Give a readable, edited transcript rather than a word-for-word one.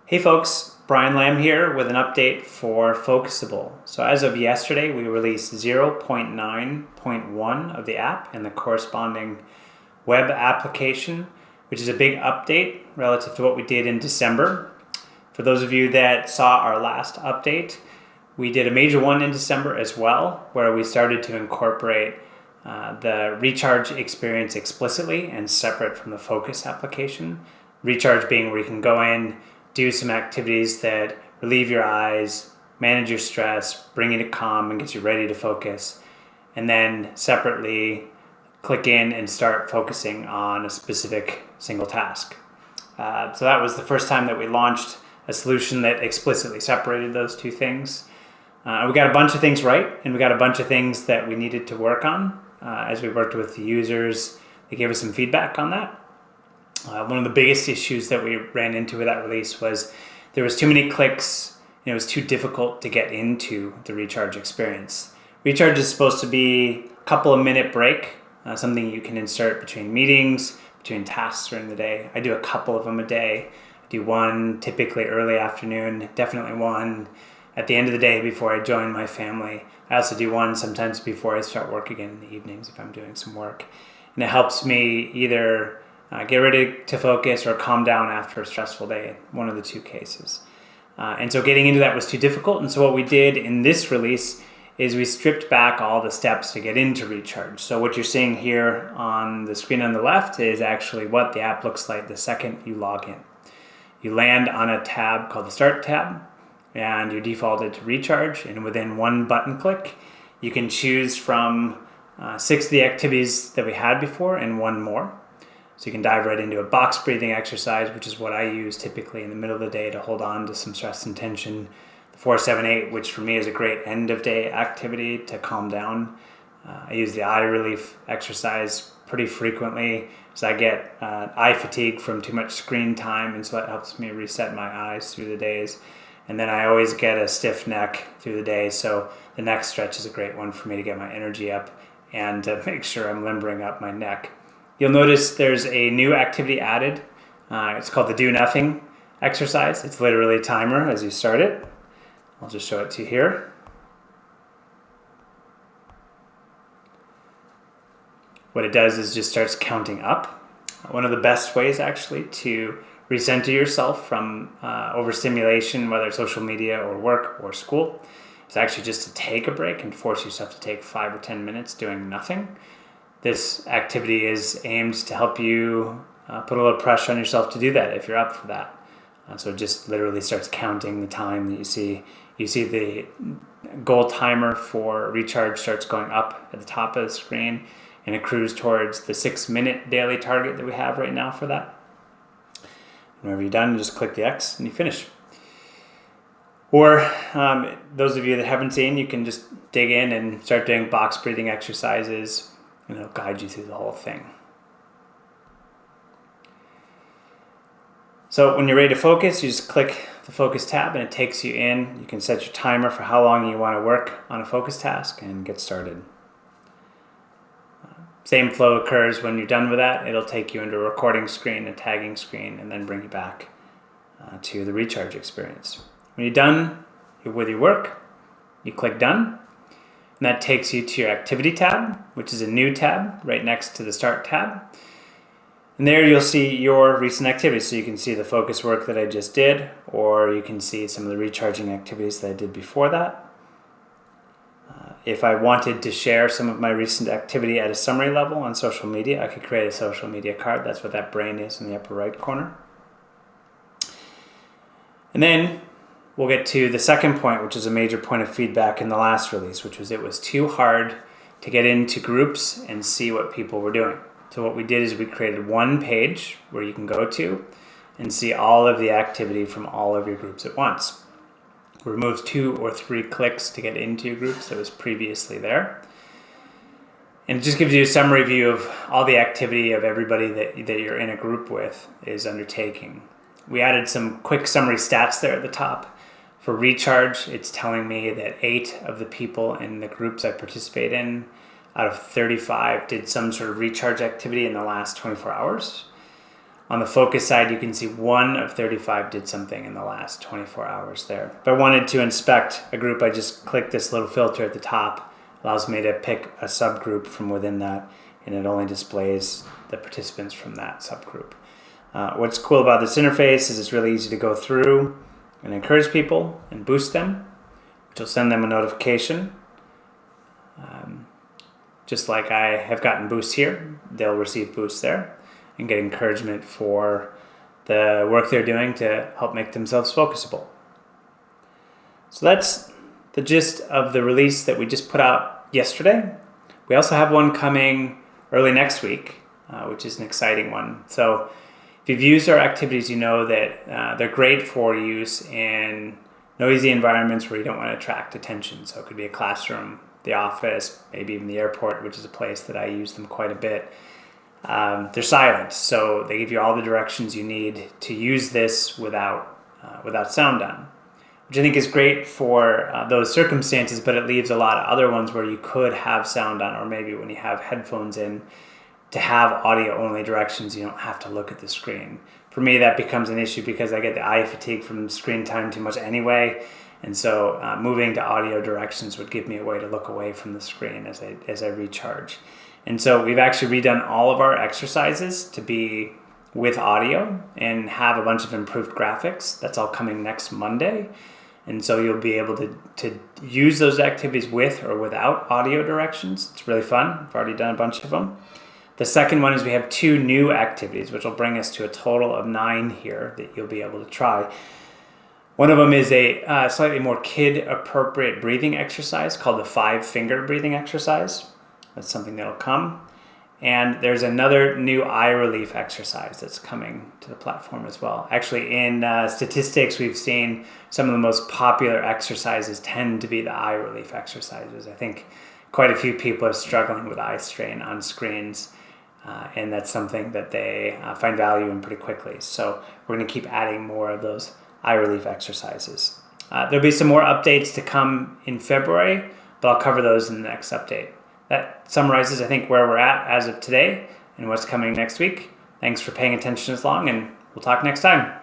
Hey folks, Brian Lamb here with an update for Focusable. So as of yesterday, we released 0.9.1 of the app and the corresponding web application, which is a big update relative to what we did in December. For those of you that saw our last update, we did a major one in December as well, where we started to incorporate the recharge experience explicitly and separate from the focus application. Recharge being where you can go in, do some activities that relieve your eyes, manage your stress, bring you to calm and get you ready to focus. And then separately click in and start focusing on a specific single task. So that was the first time that we launched a solution that explicitly separated those two things. We got a bunch of things right, and we got a bunch of things that we needed to work on. As we worked with the users, they gave us some feedback on that. One of the biggest issues that we ran into with that release was there was too many clicks and it was too difficult to get into the recharge experience. Recharge is supposed to be a couple of minute break, something you can insert between meetings, between tasks during the day. I do a couple of them a day. I do one typically early afternoon, definitely one at the end of the day before I join my family. I also do one sometimes before I start work again in the evenings if I'm doing some work. And it helps me either get ready to focus or calm down after a stressful day, one of the two cases. And so getting into that was too difficult. And so what we did in this release is we stripped back all the steps to get into recharge. So what you're seeing here on the screen on the left is actually what the app looks like the second you log in. You land on a tab called the Start tab, and you're defaulted to recharge. And within one button click, you can choose from 6 of the activities that we had before and one more. So you can dive right into a box breathing exercise, which is what I use typically in the middle of the day to hold on to some stress and tension. The 4-7-8, which for me is a great end of day activity to calm down. I use the eye relief exercise pretty frequently because I get eye fatigue from too much screen time, and so that helps me reset my eyes through the days. And then I always get a stiff neck through the day, so the neck stretch is a great one for me to get my energy up and to make sure I'm limbering up my neck. You'll notice there's a new activity added. It's called the Do Nothing exercise. It's literally a timer as you start it. I'll just show it to you here. What it does is just starts counting up. One of the best ways actually to recenter yourself from overstimulation, whether it's social media or work or school, is actually just to take a break and force yourself to take 5 or 10 minutes doing nothing. This activity is aimed to help you put a little pressure on yourself to do that if you're up for that. So it just literally starts counting the time that you see. You see the goal timer for recharge starts going up at the top of the screen and accrues towards the 6-minute daily target that we have right now for that. Whenever you're done, you just click the X and you finish. Or those of you that haven't seen, you can just dig in and start doing box breathing exercises, and it'll guide you through the whole thing. So when you're ready to focus, you just click the Focus tab and it takes you in. You can set your timer for how long you want to work on a focus task and get started. Same flow occurs when you're done with that. It'll take you into a recording screen, a tagging screen, and then bring you back to the recharge experience. When you're done with your work, you click Done. And that takes you to your Activity tab, which is a new tab right next to the Start tab. And there you'll see your recent activities. So you can see the focus work that I just did, or you can see some of the recharging activities that I did before that. If I wanted to share some of my recent activity at a summary level on social media, I could create a social media card. That's what that brain is in the upper right corner. And then we'll get to the second point, which is a major point of feedback in the last release, which was it was too hard to get into groups and see what people were doing. So what we did is we created one page where you can go to and see all of the activity from all of your groups at once. We removed 2 or 3 clicks to get into your groups that was previously there. And it just gives you a summary view of all the activity of everybody that you're in a group with is undertaking. We added some quick summary stats there at the top. For recharge, it's telling me that 8 of the people in the groups I participate in out of 35 did some sort of recharge activity in the last 24 hours. On the focus side, you can see 1 of 35 did something in the last 24 hours there. If I wanted to inspect a group, I just click this little filter at the top. Allows me to pick a subgroup from within that, and it only displays the participants from that subgroup. What's cool about this interface is it's really easy to go through and encourage people and boost them, which will send them a notification. Just like I have gotten boosts here, they'll receive boosts there and get encouragement for the work they're doing to help make themselves focusable. So that's the gist of the release that we just put out yesterday. We also have one coming early next week, which is an exciting one. So if you've used our activities, you know that they're great for use in noisy environments where you don't want to attract attention. So it could be a classroom, the office, maybe even the airport, which is a place that I use them quite a bit. They're silent, so they give you all the directions you need to use this without sound on, which I think is great for those circumstances, but it leaves a lot of other ones where you could have sound on, or maybe when you have headphones in, to have audio-only directions, you don't have to look at the screen. For me, that becomes an issue because I get the eye fatigue from screen time too much anyway, and so moving to audio directions would give me a way to look away from the screen as I recharge. And so we've actually redone all of our exercises to be with audio and have a bunch of improved graphics. That's all coming next Monday. And so you'll be able to use those activities with or without audio directions. It's really fun. I've already done a bunch of them. The second one is we have 2 new activities, which will bring us to a total of 9 here that you'll be able to try. One of them is a slightly more kid-appropriate breathing exercise called the 5-finger breathing exercise. That's something that'll come. And there's another new eye relief exercise that's coming to the platform as well. Actually, in statistics, we've seen some of the most popular exercises tend to be the eye relief exercises. I think quite a few people are struggling with eye strain on screens, and that's something that they find value in pretty quickly. So we're going to keep adding more of those eye relief exercises. There'll be some more updates to come in February, but I'll cover those in the next update. That summarizes, I think, where we're at as of today and what's coming next week. Thanks for paying attention this long, and we'll talk next time.